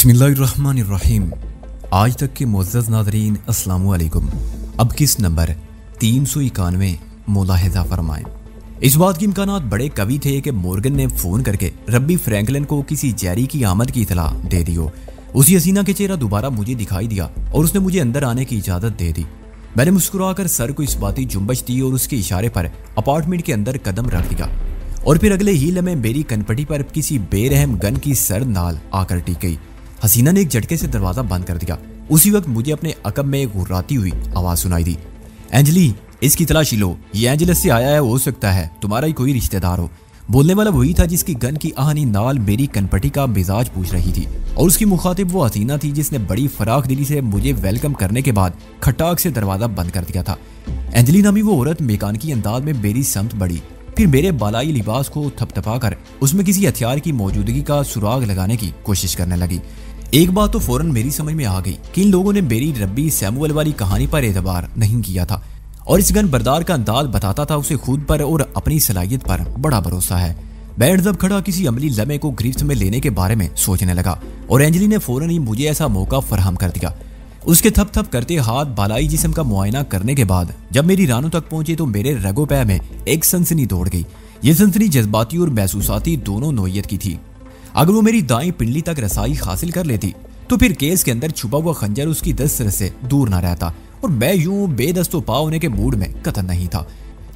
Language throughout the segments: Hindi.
बिस्मिल्लाहिर्रहमानिर्रहीम। आज तक के मुअज़्ज़ज़ नाज़रीन अस्सलामु अलैकुम। अब किस नंबर 391 मुलाहिज़ा फरमाएं। इस बात के इम्कानात बड़े कवि थे कि मॉर्गन ने फ़ोन करके रब्बी फ्रैंकलिन को किसी जैरी की आमद की इतला दे दी हो। उसी हसीना के चेहरा दोबारा मुझे दिखाई दिया और उसने मुझे अंदर आने की इजाज़त दे दी। मैंने मुस्कुराकर सर को इस बाती जुम्बश दी और उसके इशारे पर अपार्टमेंट के अंदर कदम रख दिया और फिर अगले ही लम्हे मेरी कनपटी पर किसी बेरहम गन की सर्द नाल आकर टिक गई। हसीना ने एक झटके से दरवाजा बंद कर दिया। उसी वक्त मुझे अपने अकब में एक गुर्राती हुई आवाज सुनाई दी, एंजली इसकी तलाशी लो, ये एंजलस से आया है, हो सकता है तुम्हारा ही कोई रिश्तेदार हो। बोलने वाला वही था जिसकी गन की आहनी नाल मेरी कनपटी का मिजाज पूछ रही थी और उसकी मुखातिब वो हसीना थी जिसने बड़ी फराख दिली से मुझे वेलकम करने के बाद खटाक से दरवाजा बंद कर दिया था। एंजली नामी वो औरत मेकानिकी अंदाज में मेरी समत बढ़ी, फिर मेरे बालाई लिबास को थपथपाकर उसमें किसी हथियार की मौजूदगी का सुराग लगाने की कोशिश करने लगी। एक बात तो फौरन मेरी समझ में आ गई कि इन लोगों ने मेरी रब्बी सैमुअल वाली कहानी पर एतबार नहीं किया था और इस गन बरदार का अंदाज बताता था उसे खुद पर और अपनी सलाहियत पर बड़ा भरोसा है। बैठ जब खड़ा किसी अमली लम्हे को गिरफ्त में लेने के बारे में सोचने लगा और एंजली ने फौरन ही मुझे ऐसा मौका फराहम कर दिया। उसके थप थप करते हाथ बालाई जिस्म का मुआयना करने के बाद जब मेरी रानों तक पहुंचे तो मेरे रगो पैर में एक सनसनी दौड़ गई। ये सनसनी जज्बाती और महसूसाती दोनों नोयत की थी। अगर वो मेरी दाई पिंडली तक रसाई हासिल कर लेती तो फिर केस के अंदर छुपा हुआ खंजर उसकी दस्त से दूर न रहता और मैं यूं बेदस्तो पा होने के मूड में कतन नहीं था।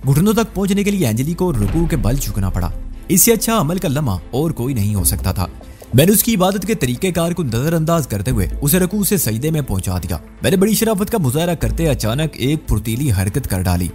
घुटनों तक पहुंचने के लिए एंजली को रुकू के बल झुकना पड़ा। इससे अच्छा अमल का लम्हा और कोई नहीं हो सकता था। मैंने उसकी इबादत के तरीकेकार को नजरअंदाज करते हुए उसे रकू से सजदे में पहुंचा दिया। मैंने बड़ी शराफत का मुजाहरा करते अचानक एक फुर्तीली हरकत कर डाली।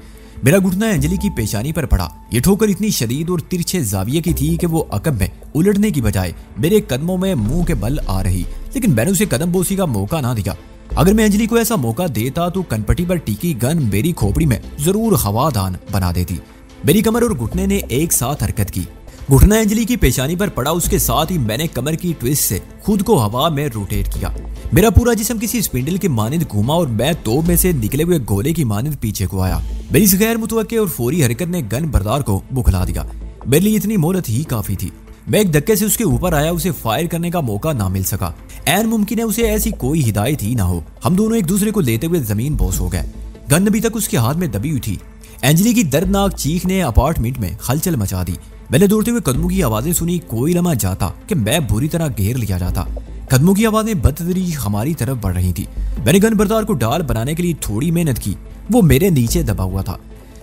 मेरा घुटना एंजली की पेशानी पर पड़ा। ये ठोकर इतनी शदीद और तिरछे जाविये की थी कि वो अकब में उलटने की बजाय मेरे कदमों में मुंह के बल आ रही, लेकिन मैंने उसे कदम बोसी का मौका ना दिया। अगर मैं एंजली को ऐसा मौका देता तो कनपटी पर टिकी गन मेरी खोपड़ी में जरूर हवादान बना देती। मेरी कमर और घुटने ने एक साथ हरकत की। घुटना एंजली की पेशानी पर पड़ा, उसके साथ ही मैंने कमर की ट्विस्ट से खुद को हवा में रोटेट किया। मेरा पूरा जिस्म किसी स्पिंडल के मानिंद घूमा और मैं तोब में से निकले हुए गोले की मानिंद पीछे को आया। मेरी इस गैर मुतवक्के और फौरी हरकत ने गन बरदार को बुखला दिया। मेरे लिए इतनी मोहलत ही काफी थी। मैं एक धक्के से उसके ऊपर आया, उसे फायर करने का मौका ना मिल सका। ऐन मुमकिन है उसे ऐसी कोई हिदायत ही ना हो। हम दोनों एक दूसरे को लेते हुए जमीन बोस हो गए। गन अभी तक उसके हाथ में दबी हुई थी। एंजली की दर्दनाक चीख ने अपार्टमेंट में हलचल मचा दी। मैंने दौड़ते हुए कदमों की आवाजें सुनी। कोई लम्हा जाता कि मैं बुरी तरह घेर लिया जाता। कदमों की आवाजें बदतदरीज हमारी तरफ बढ़ रही थी। मैंने गन बरदार को डाल बनाने के लिए थोड़ी मेहनत की। वो मेरे नीचे दबा हुआ था।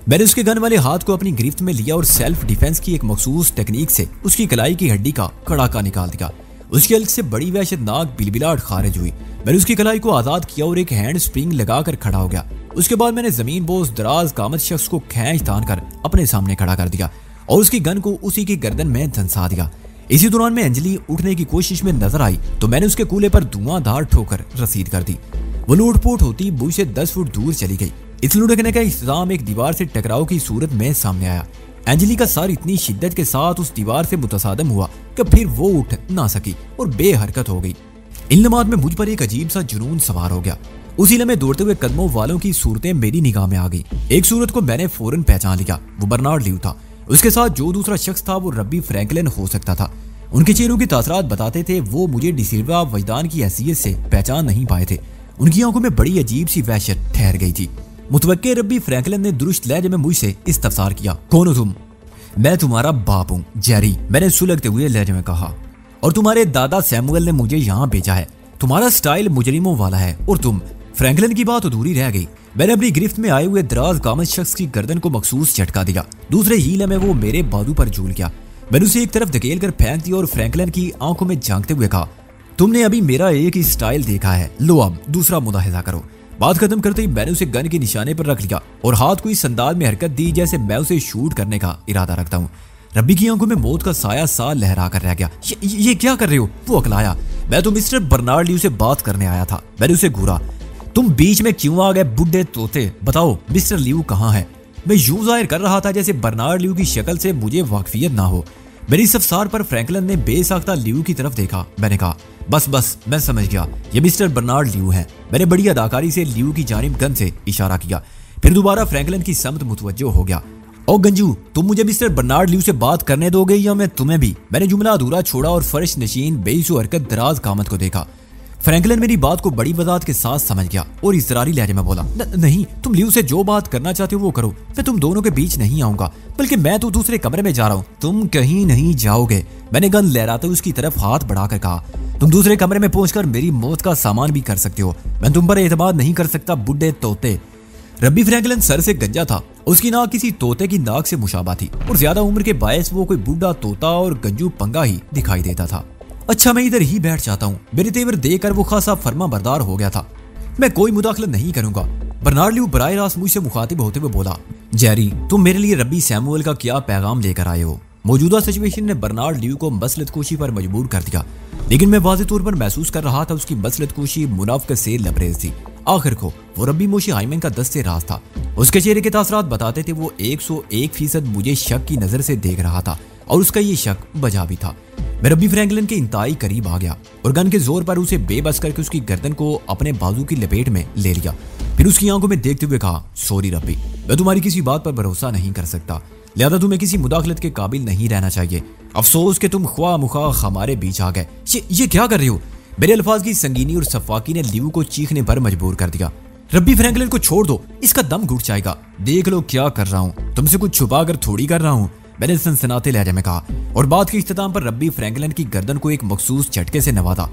मैंने उसके गन वाले हाथ को अपनी गिरफ्त में लिया और सेल्फ डिफेंस की एक मखसूस टेक्निक से उसकी कलाई की हड्डी का कड़ाका निकाल दिया। उसके हल्क से बड़ी वहशतनाक बिलबिलाहट खारिज हुई। मैंने उसकी कलाई को आजाद किया और एक हैंड स्प्रिंग लगाकर खड़ा हो गया। उसके बाद मैंने जमीन बोस दराज कामत शख्स को खींच तान कर अपने सामने खड़ा कर दिया और उसकी गन को उसी की गर्दन में धंसा दिया। इसी दौरान में एंजली उठने की कोशिश में नजर आई तो मैंने उसके कूले पर धुआंधार ठोकर रसीद कर दी। वो लूटपोट होती बुश से 10 फुट दूर चली गई। इस लुढ़कने का इख्तिताम एक दीवार से टकराव की सूरत में सामने आया। एंजली का सर इतनी शिद्दत के साथ उस दीवार से मुतसादम हुआ कि फिर वो उठ ना सकी और बेहरकत हो गई। इन लम्हात में मुझ पर एक अजीब सा जुनून सवार हो गया। उसी लम्हे दौड़ते हुए कदमों वालों की सूरतें मेरी निगाह में आ गई। एक सूरत को मैंने फौरन पहचान लिया। वो बर्नार्ड ल्यू था। उसके साथ जो दूसरा शख्स था वो रब्बी फ्रैंकलिन हो सकता था। उनके चेहरों के तासरात बताते थे वो मुझे डिसिल्वा वजदान की हैसियत से पहचान नहीं पाए थे। उनकी आंखों में बड़ी अजीब सी वहशत ठहर गई थी। मुतवक्के रब्बी फ्रैंकलिन ने दुरुस्त लहजे में मुझसे इस्तफसार किया, कौन हो तुम? मैं तुम्हारा बाप हूँ जेरी, मैंने सुलगते हुए लहजे में कहा, और तुम्हारे दादा सैमुअल ने मुझे यहाँ भेजा है। तुम्हारा स्टाइल मुजरिमों वाला है और तुम। फ्रैंकलिन की बात अधूरी रह गई। मैंने अपनी गिरफ्त में आए हुए दराज कामत शख्स की गर्दन को मखसूस झटका दिया। दूसरे हीले में वो मेरे बाजू पर झूल गया। मैंने उसे एक तरफ धकेल कर फेंक दिया और फ्रैंकलिन की आंखों में झांकते हुए कहा, तुमने अभी मेरा एक ही स्टाइल देखा है, लो अब दूसरा मुलाहिजा करो। बात खत्म करते ही मैंने उसे गन के निशाने पर रख लिया और हाथ को इस अंदाज में हरकत दी जैसे मैं उसे शूट करने का इरादा रखता हूँ। रब्बी की आंखों में मौत का साया सा लहरा कर रह गया। ये क्या कर रहे हो? वो अकलाया। मैं तो मिस्टर बर्नार्ड ल्यू से बात करने आया था। मैंने उसे घूरा। तुम बीच में क्यों आ गए बुड्ढे तोते? बताओ मिस्टर ल्यू कहाँ है? मैं यूं जाहिर कर रहा था जैसे बर्नार्ड ल्यू की शक्ल से मुझे वाकफियत ना हो। मेरी इस अफसार पर फ्रैंकलिन ने बेसाख्ता ल्यू की तरफ देखा। मैंने कहा, बस मैं समझ गया, ये मिस्टर बर्नार्ड ल्यू हैं। मैंने बड़ी अदाकारी से ल्यू की जानिब गन से इशारा किया। फिर दोबारा फ्रैंकलिन की समत मुतवज्जो हो गया। ओ गंजू, तुम मुझे मिस्टर बर्नार्ड ल्यू से बात करने दोगे या मैं तुम्हें भी? मैंने जुमला अधूरा छोड़ा और फर्श नशीन बेइज्जो हरकत दराज कामत को देखा। फ्रैंकलिन मेरी बात को बड़ी वजाहत के साथ समझ गया और इसरारी लहजे में बोला, नहीं, तुम ल्यू से जो बात करना चाहते हो वो करो, मैं तुम दोनों के बीच नहीं आऊंगा, बल्कि मैं तो दूसरे कमरे में जा रहा हूँ, तुम कहीं नहीं जाओगे। मैंने गन लहराते हुए उसकी तरफ हाथ बढ़ाकर कहा, तुम दूसरे कमरे में पहुंचकर मेरी मौत का सामान भी कर सकते हो, मैं तुम पर एतमाद नहीं कर सकता बुड्ढे तोते। रब्बी फ्रैंकलिन सर से गंजा था, उसकी नाक किसी तोते की नाक से मुशाबा थी और ज्यादा उम्र के बायस वो कोई बूढ़ा तोता और गंजू पंगा ही दिखाई देता था। अच्छा, मैं इधर ही बैठ जाता हूँ। मेरे तेवर देखकर वो खासा फर्मा बरदार हो गया था। मैं कोई मुदाखलत नहीं करूंगा। बर्नार्ड ल्यू बराह रास्त मुझसे मुखातिब होते हुए बोला, जेरी, तुम मेरे लिए रब्बी सैमुअल का क्या पैगाम लेकर आए हो? मौजूदा सिचुएशन ने बर्नार्ड ल्यू को मसलत कोशी पर मजबूर कर दिया, लेकिन मैं वाज़ेह तौर पर महसूस कर रहा था उसकी मसलत कोशी मुनाफिक से लबरेज थी। आखिर को वो रब्बी मोशी हाइमन का दस्ते राज था। उसके चेहरे के तासरात बताते थे वो 101% मुझे शक की नजर से देख रहा था और उसका ये शक बजा भी था। मैं रब्बी फ्रैंकलिन के इंतहाई करीब आ गया और गन के जोर पर उसे बेबस करके उसकी गर्दन को अपने बाजू की लपेट में ले लिया। फिर उसकी आंखों में देखते हुए कहा, सॉरी रब्बी, मैं तुम्हारी किसी बात पर भरोसा नहीं कर सकता, लिहाजा तुम्हें किसी मुदाखलत के काबिल नहीं रहना चाहिए। अफसोस कि तुम ख्वाह मुखाह हमारे बीच आ गए। ये क्या कर रहे हो? मेरे अल्फाज की संगीनी और सफाकी ने ल्यू को चीखने पर मजबूर कर दिया। रब्बी फ्रैंकलिन को छोड़ दो, इसका दम घुट जाएगा। देख लो क्या कर रहा हूँ, तुमसे कुछ छुपा कर थोड़ी कर रहा हूँ, मैंने सनसनाते लहजे में कहा और बात के इख्तिताम पर रब्बी फ्रैंकलिन की गर्दन को एक मखसूस झटके से नवाजा।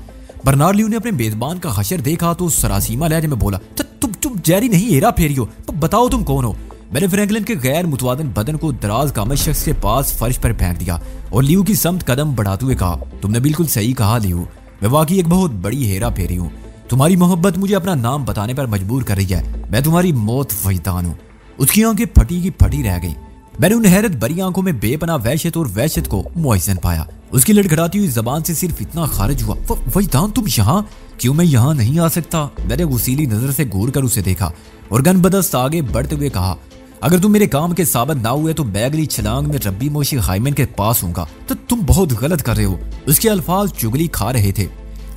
बर्नार्ड ल्यू ने अपने मेजबान का हशर देखा तो सरासीमा लहजे में बोला, तुम जेरी नहीं, हेरा फेरी हो, बताओ तुम कौन हो? मैंने फ्रैंकलिन के गैर मुतवादन बदन को दराज कामत शख्स के पास फर्श पर फेंक दिया और ल्यू की समत कदम बढ़ाते हुए कहा, तुमने बिल्कुल सही कहा ल्यू, मैं वाकई एक बहुत बड़ी हेरा फेरी हूँ। तुम्हारी मोहब्बत मुझे अपना नाम बताने पर मजबूर कर रही है। मैं तुम्हारी मौत वजदान हूँ। उसकी आंखें फटी की फटी रह गई। मैंने उन हैरत भरी आंखों में बेपनाह वहशत और वहशत को मुअज्जन पाया। उसकी लड़खड़ाती हुई जबान से सिर्फ इतना खारिज हुआ, वजदान तुम यहाँ? क्यों मैं यहाँ नहीं आ सकता? मैंने गुस्सीली नजर से घूर कर उसे देखा और गन बदस्त आगे बढ़ते हुए कहा, अगर तुम मेरे काम के साबित ना हुए तो बैगली छलांग में रब्बी मोशी हाइमन के पास होऊंगा। तो तुम बहुत गलत कर रहे हो। उसके अल्फाज चुगली खा रहे थे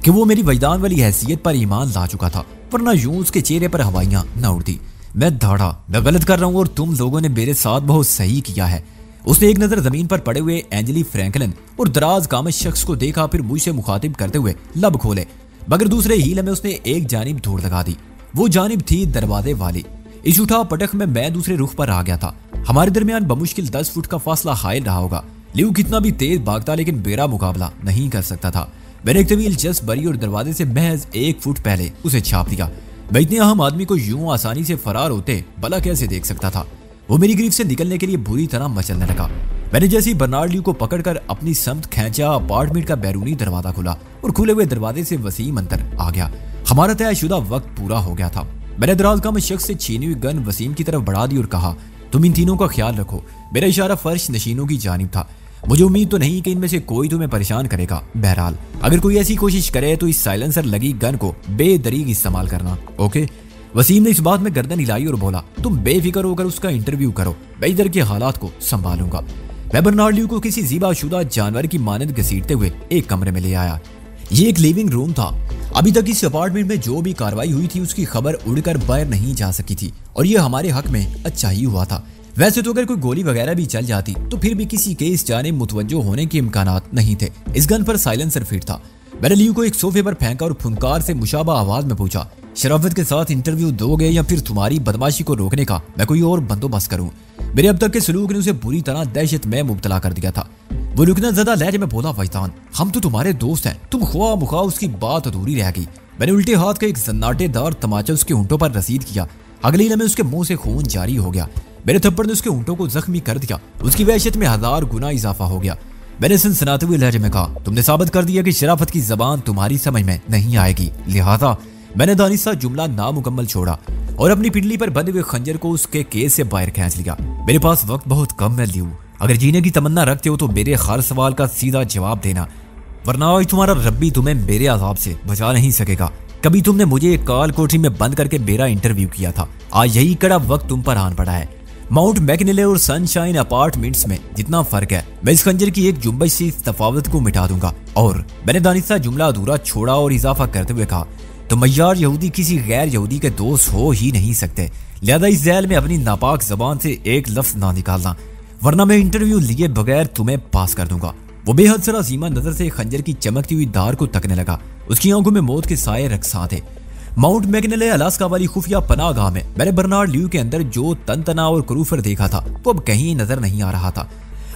कि वो मेरी वजदान वाली हैसियत पर ईमान ला चुका था, वरना यूं उसके चेहरे पर हवाइयां न उड़ती। मैं धाड़ा, मैं गलत कर रहा हूँ और तुम लोगों ने मेरे साथ बहुत सही किया है। उसने एक नजर जमीन पर पड़े हुए एंजेली फ्रैंकलिन और दराज कामत शख्स को देखा, फिर मुझसे मुखातिब करते हुए लब खोले, मगर दूसरे हीले में उसने एक जानिब धूड़ लगा दी। वो जानिब थी दरवाजे वाली। इस उठा पटक में मैं दूसरे रुख पर आ गया था। हमारे दरमियान बमुश्किल 10 फुट का फासला हायल रहा होगा। ल्यू कितना भी तेज भागता लेकिन मेरा मुकाबला नहीं कर सकता था। मैंने एक तवील जस्ट बरी और दरवाजे से महज 1 फुट पहले उसे छाप दिया। मैं इतने अहम आदमी को यूं आसानी से फरार होते भला कैसे देख सकता था? वो मेरी गिरफ्त से निकलने के लिए बुरी तरह मचलने लगा। मैंने जैसे ही बर्नार्ड ल्यू को पकड़कर अपनी समत खींचा, अपार्टमेंट का बैरूनी दरवाजा खुला और खुले हुए दरवाजे से वसीम अंदर आ गया। हमारा तयशुदा वक्त पूरा हो गया था। मैंने दराज कामत शख्स से छीनी हुई गन वसीम की तरफ बढ़ा दी और कहा, तुम इन तीनों का ख्याल रखो। मेरा इशारा फर्श नशीनों की जानिब था। मुझे उम्मीद तो नहीं कि इनमें से कोई तुम्हें परेशान करेगा। बहरहाल अगर कोई ऐसी कोशिश करे तो इस साइलेंसर लगी गन को बेदरीग इस्तेमाल करना, ओके? वसीम ने इस बात में गर्दन हिलाई और बोला, तुम बेफिक्र होकर उसका इंटरव्यू करो, मैं इधर के हालात को संभालूंगा। मैं बर्नार्ड ल्यू को किसी ज़िबाशुदा जानवर की मानद घसीटते हुए एक कमरे में ले आया। ये एक लिविंग रूम था। अभी तक इस अपार्टमेंट में जो भी कार्रवाई हुई थी उसकी खबर उड़कर बाहर नहीं जा सकी थी और ये हमारे हक में अच्छा ही हुआ था। वैसे तो अगर कोई गोली वगैरह भी चल जाती तो फिर भी किसी के इस जानिब मुतवज्जो होने के इम्कानात नहीं थे। इस गन पर साइलेंसर फिट था। मैंने ल्यू को एक सोफे पर फेंका और फुनकार से मुशाबा आवाज में पूछा, शराफत के साथ इंटरव्यू दोगे या फिर तुम्हारी बदमाशी को रोकने का मैं कोई और बंदोबस्त करूं? मेरे अब तक के सलूक ने उसे बुरी तरह दहशत में मुब्तला कर दिया था। वो रुकना ज़्यादा लहजे में बोला, वजदान, हम तो तुम्हारे दोस्त हैं, तुम ख्वाह मुखा उसकी बात अधूरी रह गई। मैंने उल्टे हाथ का एक सन्नाटेदार तमाचा उसके ऊँटों पर रसीद किया। अगले ही लम्हे उसके मुंह से खून जारी हो गया। मेरे थप्पड़ ने उसके ऊँटों को जख्मी कर दिया। उसकी वहशत में 1000 गुना इजाफा हो गया। मैंने सनसनाते हुए लहजे में कहा, तुमने साबित कर दिया कि शराफत की जबान तुम्हारी समझ में नहीं आएगी, लिहाजा मैंने दानिशा जुमला नामुकम्मल छोड़ा और अपनी पिंडली पर बंधे हुए खंजर को उसके केस से बाहर खींच लिया। मेरे पास वक्त बहुत कम है ल्यू, अगर जीने की तमन्ना रखते हो तो मेरे हर सवाल का सीधा जवाब देना, वरना आज तुम्हारा रब्बी तुम्हें मेरे अजाब से बचा नहीं सकेगा। कभी तुमने मुझे एक काल कोठरी में बंद करके मेरा इंटरव्यू किया था, आज यही कड़ा वक्त तुम पर आन पड़ा है। माउंट मैकनिले और सनशाइन अपार्टमेंट्स में जितना फर्क है, मैं इस खंजर की एक जुम्बश से इस तफावत को मिटा दूंगा। और मैंने दानिशा जुमला अधूरा छोड़ा और इजाफा करते हुए कहा, तो मय्यार यहूदी किसी गैर यहूदी के दोस्त हो ही नहीं सकते। लिहाजा इस झैल में अपनी नापाक जबान से एक लफ्ज ना निकालना, वरना मैं इंटरव्यू लिए बगैर तुम्हें पास कर दूंगा। वो बेहद सरासीमा नजर से खंजर की चमकती हुई धार को तकने लगा। उसकी आंखों में मौत के साए रक्सा थे। माउंट मैकनेले अलास्का वाली खुफिया पनाहगाह में मैंने बर्नार्ड ल्यू के अंदर जो तनतना और क्रूफर देखा था वो अब कहीं नजर नहीं आ रहा था।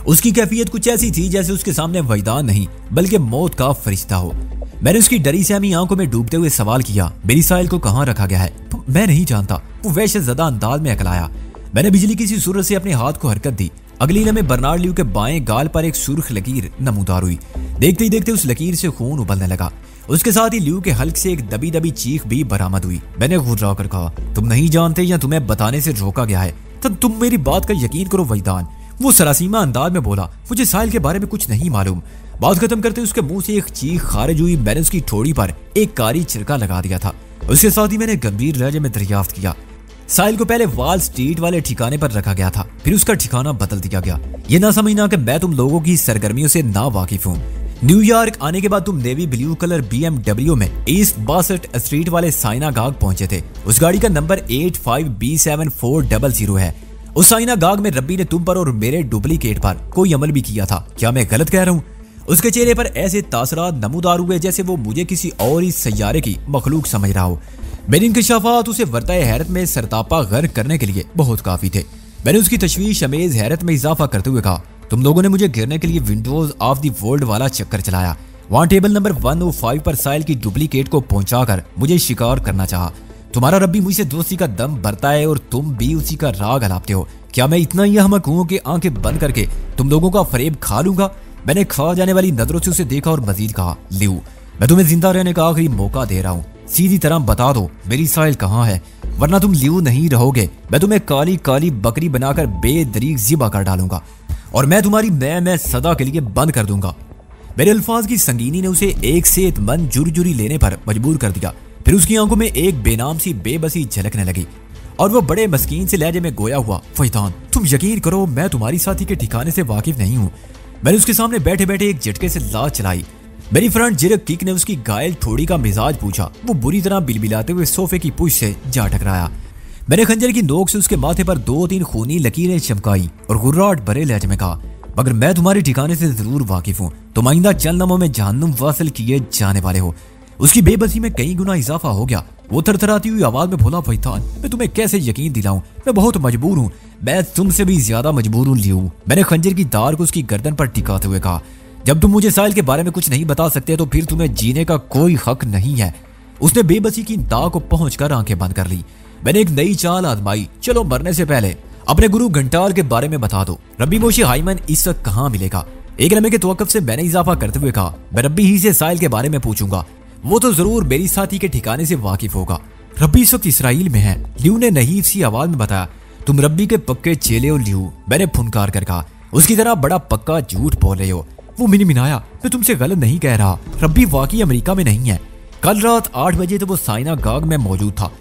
उसकी कैफियत कुछ ऐसी थी जैसे उसके सामने वैदान नहीं बल्कि मौत का फरिश्ता हो। मैंने उसकी डरी सहमी आंखों में डूबते हुए सवाल किया, मेरी साहिल को कहाँ रखा गया है? मैं नहीं जानता, वो वहशत ज़दा अंदाज में अकलाया। मैंने बिजली की सी सूरत से अपने हाथ को हरकत दी। अगली लम्हे बर्नार्ड ल्यू के बाएं गाल पर एक सुर्ख लकीर नमूदार हुई। देखते ही देखते उस लकीर से खून उबलने लगा। उसके साथ ही ल्यू के हल्क से एक दबी दबी चीख भी बरामद हुई। मैंने घुर्रा कर कहा, तुम नहीं जानते या तुम्हें बताने से रोका गया है? तब तुम मेरी बात का यकीन करो वैदान। वो सरासीमा अंदाज में बोला, मुझे साहिल के बारे में कुछ नहीं मालूम। बात खत्म करते उसके मुंह से एक चीख खारिज हुई। मैंने उसकी ठोड़ी पर एक कारी छिड़का लगा दिया था। उसके साथ ही मैंने गंभीर लहजे में दरियाफ्त किया, साहिल को पहले वॉल स्ट्रीट वाले ठिकाने पर रखा गया था, फिर उसका ठिकाना बदल दिया गया। ये ना समझना कि मैं तुम लोगों की सरगर्मियों से ना वाकिफ हूँ। न्यूयॉर्क आने के बाद तुम नेवी ब्लू कलर BMW में ईस्ट 62 स्ट्रीट वाले साइनागाग पहुंचे थे। उस गाड़ी का नंबर 85B7400 है। उस साइनागाग में रब्बी ने तुम पर और मेरे डुप्लीकेट पर कोई अमल भी किया था। क्या मैं गलत कह रहा हूँ? उसके चेहरे पर ऐसे तासरात नमूदार हुए जैसे वो मुझे किसी और ही सैयारे की मखलूक समझ रहा हो। मेरे इंकशाफात उसे वर्ताए हैरत में सरतापा गर्क करने के लिए बहुत काफी थे। मैंने उसकी तशवीश अमेज हैरत में इजाफा करते हुए कहा, तुम लोगों ने मुझे गिरने के लिए विंडोज ऑफ द वर्ल्ड वाला चक्कर चलाया। वहां टेबल नंबर 105 पर साहिल की डुप्लीकेट को पहुंचाकर मुझे शिकार करना चाहा। तुम्हारा रब्बी मुझसे दोस्ती का दम भरता है और तुम भी उसी का राग हलापते हो। क्या मैं इतना ही अहमक हूं कि आंखें बंद करके तुम लोगों का फरेब खा लूंगा? मैंने खा जाने वाली नजरों से उसे देखा और मजीद कहा, ल्यू, मैं तुम्हें जिंदा रहने का आखिरी मौका दे रहा हूँ। सीधी तरह बता दो मेरी साहिल कहाँ है, वरना तुम ल्यू नहीं रहोगे। मैं तुम्हें काली काली बकरी बनाकर बेदरीक ज़िबा कर डालूंगा और मैं तुम्हारी मैं सदा के लिए बंद कर दूंगा। मेरे अल्फाज की संगीनी ने उसे एक सेहतमंद जुर्जुरी लेने पर मजबूर कर दिया। फिर उसकी आंखों में एक बेनाम सी बेबसी झलकने लगी और वो बड़े मस्कीन से लहजे में गोया हुआ, फैतान, तुम यकीन करो मैं तुम्हारी साथी के ठिकाने से वाकिफ नहीं हूँ। मैंने उसके सामने बैठे बैठे एक झटके से लात चलाई। मेरी फ्रंट जिरक किक ने उसकी घायल ठोड़ी का मिजाज पूछा। वो बुरी तरह बिलबिलाते हुए सोफे की पुश से जा टकराया। मैंने खंजर की नोक से उसके माथे पर 2-3 खूनी लकीरें चमकाई और गुर्राहट भरे लहजे में कहा, मगर मैं तुम्हारे ठिकाने से जरूर वाकिफ हूँ। तुम आइंदा चंद लम्हों में जहन्नुम वासिल किए जाने वाले हो। उसकी बेबसी में कई गुना इजाफा हो गया। वो थरथराती हुई आवाज में बोला, फैतान, मैं तुम्हें कैसे यकीन दिलाऊं? मैं बहुत मजबूर हूँ। मैं तुमसे भी ज्यादा मजबूर हूँ ल्यू। मैंने खंजर की धार को उसकी गर्दन पर टिकाते हुए कहा, जब तुम मुझे साहिल के बारे में कुछ नहीं बता सकते तो फिर तुम्हें जीने का कोई हक नहीं है। उसने बेबसी की दाग को पहुंचकर आंखें बंद कर ली। मैंने एक नई चाल आजमाई, चलो मरने से पहले अपने गुरु घंटाल के बारे में बता दो। रब्बी मोशी हाइमन इस वक्त कहाँ मिलेगा? एक लम्हे के तवक्कुफ से मैंने इजाफा करते हुए कहा, मैं रब्बी ही से साहिल के बारे में पूछूंगा। वो तो जरूर मेरी साथी के ठिकाने से वाकिफ होगा। रब्बी इस वक्त इसराइल में है, ल्यू ने नहीफ सी आवाज में बताया। तुम रब्बी के पक्के चेले हो ल्यू, मैंने फुनकार कर कहा। उसकी तरह बड़ा पक्का झूठ बोल रहे हो। वो मिनमिनाया, मैं तुमसे गलत नहीं कह रहा। रब्बी वाकई अमेरिका में नहीं है। कल रात 8 बजे तो वो साइनागाग में मौजूद था।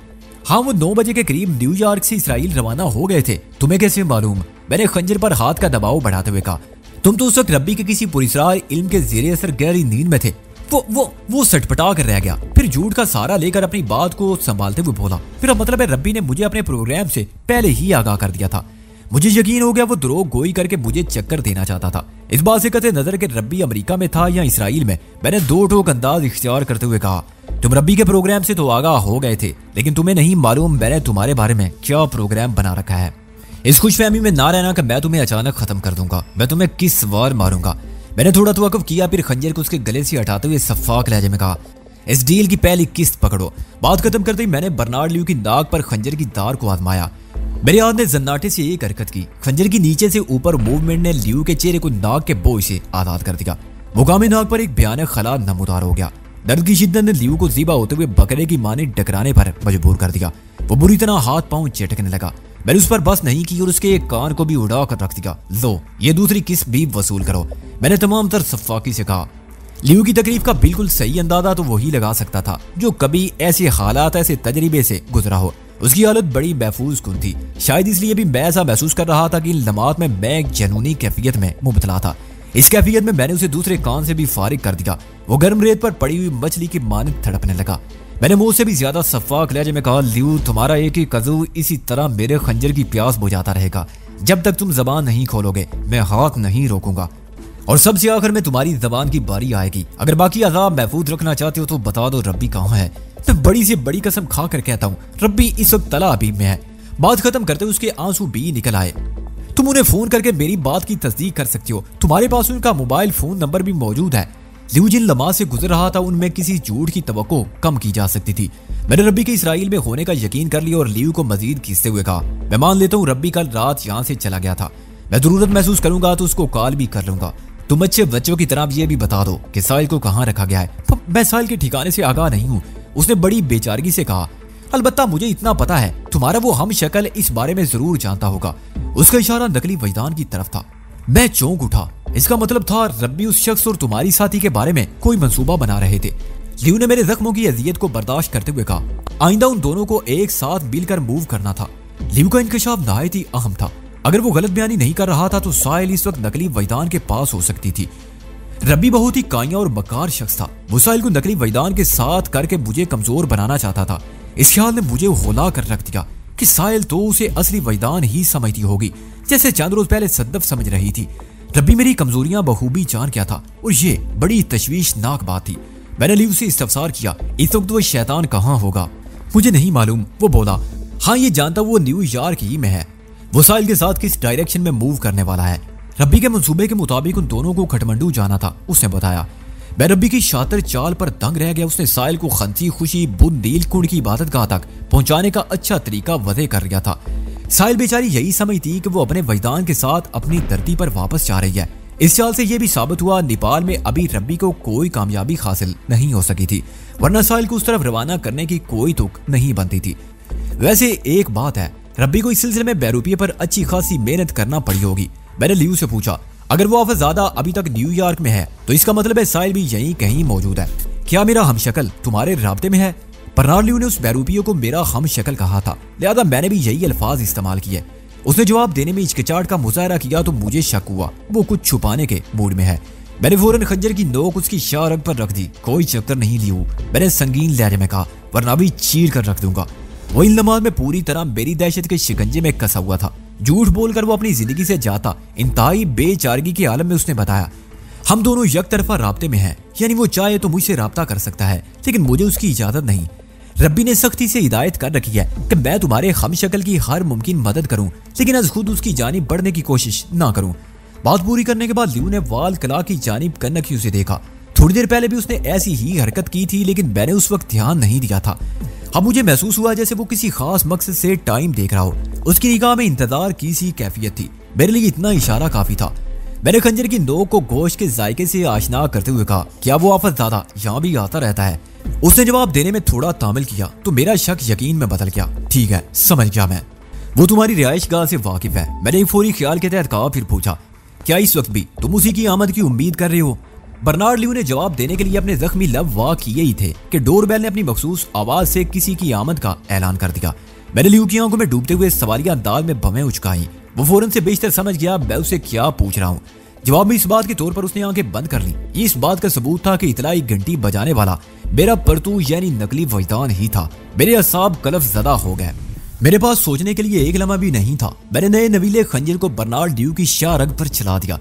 हाँ, वो 9 बजे के करीब न्यूयॉर्क से इसराइल रवाना हो गए थे। तुम्हें कैसे मालूम? मैंने खंजर पर हाथ का दबाव बढ़ाते हुए कहा। तुम तो उस वक्त रब्बी के किसी पुरस्कार इल्म के ज़ेरे असर गहरी नींद में थे। वो सटपटा कर रह गया, फिर झूठ का सहारा लेकर अपनी बात को संभालते हुए बोला, फिर मतलब है रब्बी ने मुझे अपने प्रोग्राम से पहले ही आगाह कर दिया था। मुझे यकीन हो गया वो द्रोह गोई करके मुझे चक्कर देना चाहता था। इस बात से कते नजर के रब्बी अमेरिका में था या इसराइल में, मैंने 2 टोक अंदाज इख्तियार करते हुए कहा, तुम रब्बी के प्रोग्राम से तो आगाह हो गए थे, लेकिन तुम्हें नहीं मालूम मैंने तुम्हारे बारे में क्या प्रोग्राम बना रखा है। इस खुशफहमी में ना रहना कि मैं तुम्हें अचानक खत्म कर दूंगा, मैं तुम्हें किस वार मारूंगा। मैंने थोड़ा तवक्कुफ किया, फिर खंजर को उसके गले से हटाते हुए सफाक लहजे में कहा, इस डील की पहली किस्त पकड़ो। बात खत्म करते ही मैंने बर्नार्ड ल्यू की नाक पर खंजर की धार को आजमाया। मेरे हाथ ने जन्नाटे से एक हरकत की। खंजर की नीचे से ऊपर मूवमेंट ने ल्यू के चेहरे को नाक के बोझ से आजाद कर दिया। मुकामी नाक पर एक भयानक खला नमूदार हो गया। दर्द की शिद्दत ने ल्यू को ज़िबा होते हुए बकरे की माने टकराने पर मजबूर कर दिया। वो बुरी तरह हाथ पांव चटकने लगा। मैंने उस पर बस नहीं की और उसके एक कान को भी उड़ा कर रख दिया। लो, ये दूसरी किस्त भी वसूल करो, मैंने तमाम तर सफाकी से कहा। ल्यू की तकलीफ का बिल्कुल सही अंदाजा तो वही लगा सकता था जो कभी ऐसे हालात ऐसे तजर्बे से गुजरा हो। उसकी हालत बड़ी महफूज कुन थी। शायद इसलिए भी मैं ऐसा महसूस कर रहा था कि इन लम्हात में मैं एक जनूनी कैफियत में मुबतला था। इस कैफियत में मैंने उसे दूसरे कान से भी फारिग कर दिया। वो गर्म रेत पर पड़ी हुई मछली की मानद तड़पने लगा। मैंने मुंह से भी ज्यादा सफाक लहजे में कहा, लियू तुम्हारा एक ही कजू इसी तरह मेरे खंजर की प्यास बुझाता रहेगा। जब तक तुम जबान नहीं खोलोगे मैं हाथ नहीं रोकूंगा, और सबसे आखिर में तुम्हारी जबान की बारी आएगी। अगर बाकी अजाब महफूज रखना चाहते हो तो बता दो रब्बी कहाँ है। मैं बड़ी से बड़ी कसम खा कर कहता हूँ रब्बी इस वक्त तला अबीब में है। बात खत्म करते उसके आंसू भी निकल आए। तुम उन्हें फोन करके मेरी बात की तस्दीक कर सकती हो, तुम्हारे पास उनका मोबाइल फोन नंबर भी मौजूद है। लियू जिन लम्हा से गुजर रहा था उनमें किसी झूठ की तवक्को कम की जा सकती थी। मैंने रब्बी के इसराइल में होने का यकीन कर लिया और लियू को मजीद खींचते हुए कहा, मैं मान लेता हूँ रब्बी कल रात यहाँ से चला गया था। मैं जरूरत महसूस करूंगा तो उसको कॉल भी कर लूंगा। तुम अच्छे बच्चों की तरह ये भी बता दो कि साहिल को कहाँ रखा गया है। मैं साहिल के ठिकाने से आगाह नहीं हूँ, उसने बड़ी बेचारगी से कहा। अलबत्ता मुझे इतना पता है तुम्हारा वो हम शक्ल इस बारे में जरूर जानता होगा। उसका इशारा नकली वजदान की तरफ था। मैं चौंक उठा। इसका मतलब था रब्बी उस शख्स और तुम्हारी साथी के बारे में कोई मंसूबा बना रहे थे। लियू ने मेरे जख्मों की अजियत को बर्दाश्त करते हुए कहा, आइंदा उन दोनों को एक साथ मिलकर मूव करना था। लियू का इंकशाफ नहायत ही अहम था। अगर वो गलत बयानी नहीं कर रहा था तो साहिल इस वक्त नकली वजदान के पास हो सकती थी। रब्बी बहुत ही काया और मकार शख्स था। वो साहिल को नकली वजदान के साथ करके मुझे कमजोर बनाना चाहता था। इस ख्याल ने मुझे होला कर रख दिया कि साहिल तो उसे असली वजदान ही समझती होगी, जैसे चंद रोज पहले सद्दफ समझ रही थी। रब्बी मेरी कमजोरियां बखूबी जान क्या था और ये बड़ी तशवीशनाक बात थी। मैंने लियू से इस्तफसार किया, इस वक्त वो शैतान कहाँ होगा? मुझे नहीं मालूम, वो बोला। हाँ ये जानता वो न्यूयॉर्क ही में है। वो साहिल के साथ किस डायरेक्शन में मूव करने वाला है। रब्बी के मंसूबे के मुताबिक उन दोनों को खटमंडू जाना था, उसने बताया। मैं रब्बी की शातिर चाल पर दंग रह गया। उसने साहिल को खंसी खुशी बुंदील कुंड की इबादतगाह तक पहुंचाने का अच्छा तरीका वजह कर लिया था। साहिल बेचारी यही समझती कि वो अपने वजदान के साथ अपनी धरती पर वापस जा रही है। इस चाल से यह भी साबित हुआ नेपाल में अभी रब्बी को कोई कामयाबी हासिल नहीं हो सकी थी, वरना साहिल को उस तरफ रवाना करने की कोई तुक नहीं बनती थी। वैसे एक बात है, रब्बी को इस सिलसिले में बैरूपिये पर अच्छी खासी मेहनत करना पड़ी होगी। मैंने लियू से पूछा, अगर वो आफज़ादा अभी तक न्यूयॉर्क में है तो इसका मतलब है साहिल भी यहीं कहीं मौजूद है। क्या मेरा हमशक्ल तुम्हारे राब्ते में है? बर्नार्ड लियू ने उस बैरूपिये को मेरा हमशक्ल कहा था, लिहाजा मैंने भी यही अल्फाज इस्तेमाल किए। उसने जवाब देने में हिचकिचाहट का मुजाहरा किया तो मुझे शक हुआ वो कुछ छुपाने के मूड में है। मैंने फौरन खंजर की नोक उसकी शाह रग पर रख दी। कोई चक्कर नहीं लियू, मैंने संगीन लहजे में कहा, वरना भी चीर कर रख दूंगा। वो इन लम्हात में पूरी तरह मेरी दहशत के शिकंजे में कसा हुआ था। झूठ बोलकर वो अपनी जिंदगी से जाता इंतहाई बेचारगी के आलम में उसने बताया, हम दोनों एक तरफा राब्ते में हैं, यानी वो चाहे तो मुझसे राब्ता कर सकता है लेकिन मुझे उसकी इजाजत नहीं। रब्बी ने सख्ती से हिदायत कर रखी है कि मैं तुम्हारे हमशक्ल की हर मुमकिन मदद करूं, लेकिन आज खुद उसकी जानिब बढ़ने की कोशिश ना करूं। बात पूरी करने के बाद लियू ने वाल कला की जानिब कनखी उसे देखा। थोड़ी देर पहले भी उसने ऐसी ही हरकत की थी लेकिन मैंने उस वक्त ध्यान नहीं दिया था। अब मुझे महसूस हुआ जैसे वो किसी खास मकसद से टाइम देख रहा हो। उसकी निगाह में इंतजार की सी कैफियत थी। मेरे लिए इतना इशारा काफी था। मैंने खंजर की नोक को गोश्त के जायके से आशना करते हुए कहा, क्या वो आफतज़ादा यहाँ भी आता रहता है? उसने जवाब देने में थोड़ा तामिल किया तो मेरा शक यकीन में बदल गया। ठीक है, समझ गया मैं, वो तुम्हारी रिहाइश गाह से वाकिफ है। मैंने एक फौरी ख्याल के तहत कहा, फिर पूछा, क्या इस वक्त भी तुम उसी की आमद की उम्मीद कर रहे हो? बर्नार्ड लियू ने जवाब देने के लिए अपने जख्मी लब वाह किए ही थे कि डोरबेल ने अपनी मखसूस आवाज से किसी की आमद का ऐलान कर दिया। मैंने लियू की आंखों में डूबते हुए सवालिया अंदाज में भवें उचकाई। वो फौरन से बेशतर समझ गया मैं उसे क्या पूछ रहा हूँ। जवाब में इस बात के तौर पर उसने आंखें बंद कर ली। ये इस बात का सबूत था कि इतलाई घंटी बजाने वाला मेरा परतू यानी नकली वजदान ही था। मेरे असाब कलफ ज़दा हो गए। मेरे पास सोचने के लिए एक लम्हा भी नहीं था। मैंने नए नवीले खंजर को बर्नार्ड लियू की शाह रग पर चला दिया।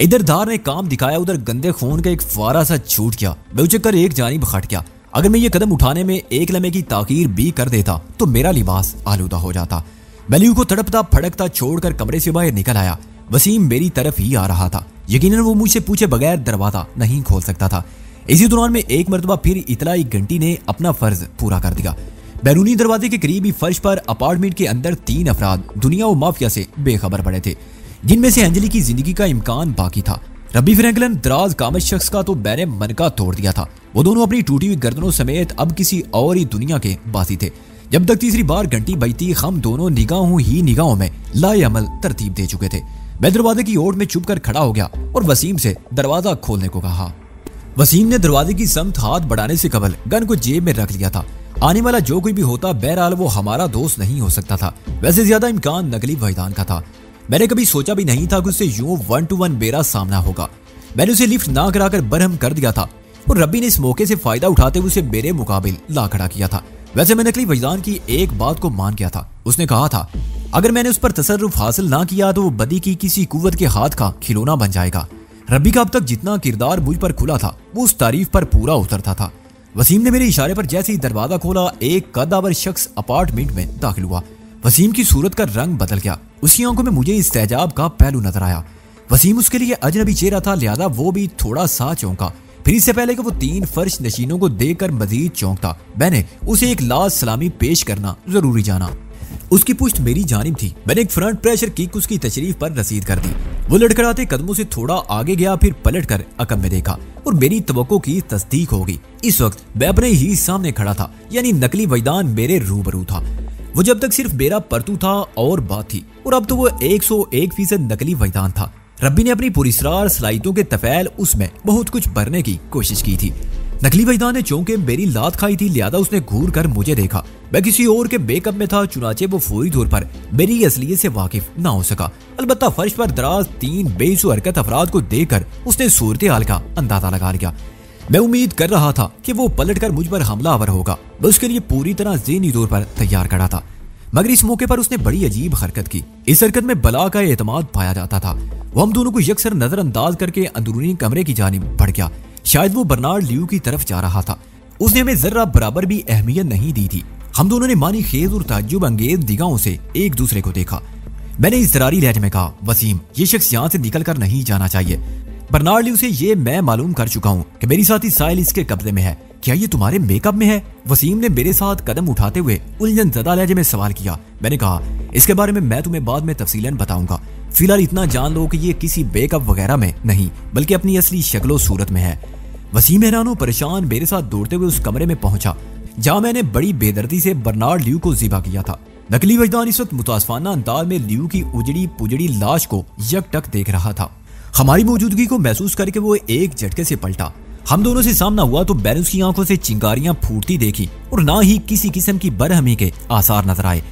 इधर धार ने काम दिखाया, उधर गंदे खून का एक फवारा सा छूट गया। मैं उछलकर एक जानिब हट गया। अगर मैं ये कदम उठाने में एक लम्हे की ताकीर भी कर देता तो मेरा लिबास आलूदा हो जाता। मैं लियू को तड़पता फड़कता छोड़कर कमरे से बाहर निकल आया। वसीम मेरी तरफ ही आ रहा था। यकीनन वो मुझसे पूछे बगैर दरवाजा नहीं खोल सकता था। इसी दौरान में एक मरतबा फिर इतलाई घंटी ने अपना फर्ज पूरा कर दिया। बैरूनी दरवाजे के करीब ही फर्श पर अपार्टमेंट के अंदर 3 अफराद दुनिया और माफिया से बेखबर पड़े थे, जिनमें से अंजलि की जिंदगी का इम्कान बाकी था। रब्बी फ्रैंकलिन दराज कामत शख्स का तो मैंने मन का तोड़ दिया था। वो दोनों अपनी टूटी हुई गर्दनों समेत अब किसी और ही दुनिया के बासी थे। जब तक तीसरी बार घंटी बजती हम दोनों निगाहों ही निगाहों में लाएअमल तरतीब दे चुके थे। मैं दरवाजे की ओर में चुप कर खड़ा हो गया और वसीम से दरवाजा खोलने को कहा। वसीम ने दरवाजे की समत हाथ बढ़ाने से कबल गन को जेब में रख लिया था। आने वाला जो कोई भी होता बहरहाल वो हमारा दोस्त नहीं हो सकता था। वैसे ज्यादा इम्कान नकली वजदान का था। मैंने कभी सोचा भी नहीं था कि उससे यूं 1-to-1 मेरा सामना होगा। मैंने उसे लिफ्ट ना कराकर बरहम कर दिया था। और रब्बी ने इस मौके से फायदा उठाते हुए उसे मेरे मुकाबिल ला खड़ा किया था। वैसे मैं नकली वजदान की एक बात को मान गया था। उसने कहा था अगर मैंने उस पर तसर्रुफ हासिल ना किया तो वो बदी की किसी कुव्वत के हाथ का खिलौना बन जाएगा। रब्बी का अब तक जितना किरदार मुझ पर खुला था वो उस तारीफ पर पूरा उतरता था। वसीम ने मेरे इशारे पर जैसे ही दरवाजा खोला, एक कदावर शख्स अपार्टमेंट में दाखिल हुआ। वसीम की सूरत का रंग बदल गया। उसकी आंखों में मुझे इस्तेजाब का पहलू नजर आया। वसीम उसके लिए अजनबी चेहरा था, लिहाजा वो भी थोड़ा सा चौंका। फिर इससे पहले कि वो 3 फर्श नशीनों को देखकर मजीद चौंकता, मैंने उसे एक लाज सलामी पेश करना जरूरी जाना। उसकी पुश्त मेरी जानिब थी। मैंने एक फ्रंट प्रेशर किक उसकी तशरीफ पर रसीद कर दी। वो लड़खड़ाते कदमों से थोड़ा आगे गया, फिर पलट कर अकब में देखा और मेरी तवक्को की तस्दीक हो गई। इस वक्त मैं अपने ही सामने खड़ा था, यानी नकली वजदान मेरे रूबरू था। वो जब तक सिर्फ मेरा परतू था और बात थी, और अब तो वो 101% नकली वजदान था। रब्बी ने अपनी पुरस्रार सलाहियतों के तफैल उसमें बहुत कुछ भरने की कोशिश की थी। नकली वजदान ने चौंके मेरी लात खाई थी, लिहाजा उसने घूर कर मुझे देखा। मैं किसी और के बेकअप में था, चुनाचे वो फौरी तौर पर मेरी असलियत से वाकिफ ना हो सका। अलबत्ता फर्श पर दराज 3 बेसु हरकत अफराद को देखकर उसने सूरत हाल का अंदाजा लगा लिया। मैं उम्मीद कर रहा था कि वो पलटकर मुझ पर हमलावर होगा। मैं उसके लिए पूरी तरह ज़हनी तौर पर तैयार खड़ा था, मगर इस मौके पर उसने बड़ी अजीब हरकत की। इस हरकत में बला का एतमाद पाया जाता था। वो हम दोनों को यकसर नजरअंदाज करके अंदरूनी कमरे की जानिब बढ़ गया। शायद वो बर्नार्ड ल्यू की तरफ जा रहा था। उसने हमें जर्रा बराबर भी अहमियत नहीं दी थी। हम दोनों ने मानी खेज और ताज्जुब अंगेज निगाहों से एक दूसरे को देखा। मैंने इज़रारी लहजे में कहा, वसीम, ये शख्स यहाँ से निकल कर नहीं जाना चाहिए। बर्नार्ड ल्यू से ये मैं मालूम कर चुका हूँ कि मेरी साथी साहिल इसके कब्जे में है। क्या ये तुम्हारे मेकअप में है? वसीम ने मेरे साथ कदम उठाते हुए उलझन ज़दा लहजे में सवाल किया। मैंने कहा, इसके बारे में मैं तुम्हें बाद में तफसीलन बताऊंगा। फिलहाल इतना जान लो कि ये किसी बेकअप वगैरह में नहीं, बल्कि अपनी असली शक्लो सूरत में है। वसीम हैरान परेशान मेरे साथ दौड़ते हुए उस कमरे में पहुंचा जहां मैंने बड़ी बेदर्दी से बर्नार्ड ल्यू को ज़िबा किया था। नकली वजदान इस वक्त मुतासफाना अंदाज में ल्यू की उजड़ी पुजड़ी लाश को यकटक देख रहा था। हमारी मौजूदगी को महसूस करके वो एक झटके से पलटा। हम दोनों से सामना हुआ तो मैंने उसकी आंखों से चिंगारियां फूटती देखी और ना ही किसी किस्म की बरहमी के आसार नजर आए।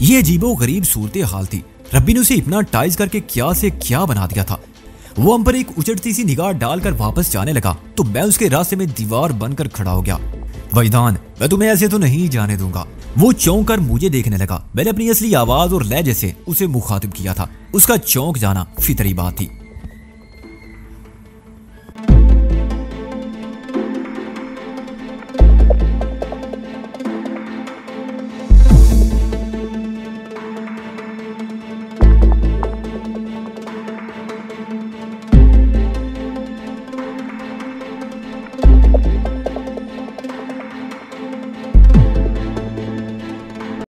ये अजीबो गरीब सूरत हाल थी। रब्बी ने उसे हिप्नोटाइज करके क्या से क्या बना दिया था। वो हम पर एक उचटती सी निगाह डालकर वापस जाने लगा तो मैं उसके रास्ते में दीवार बनकर खड़ा हो गया। वजदान, मैं तुम्हें ऐसे तो नहीं जाने दूंगा। वो चौंक कर मुझे देखने लगा। मैंने अपनी असली आवाज और लहजे से उसे मुखातिब किया था। उसका चौंक जाना फितरी बात थी।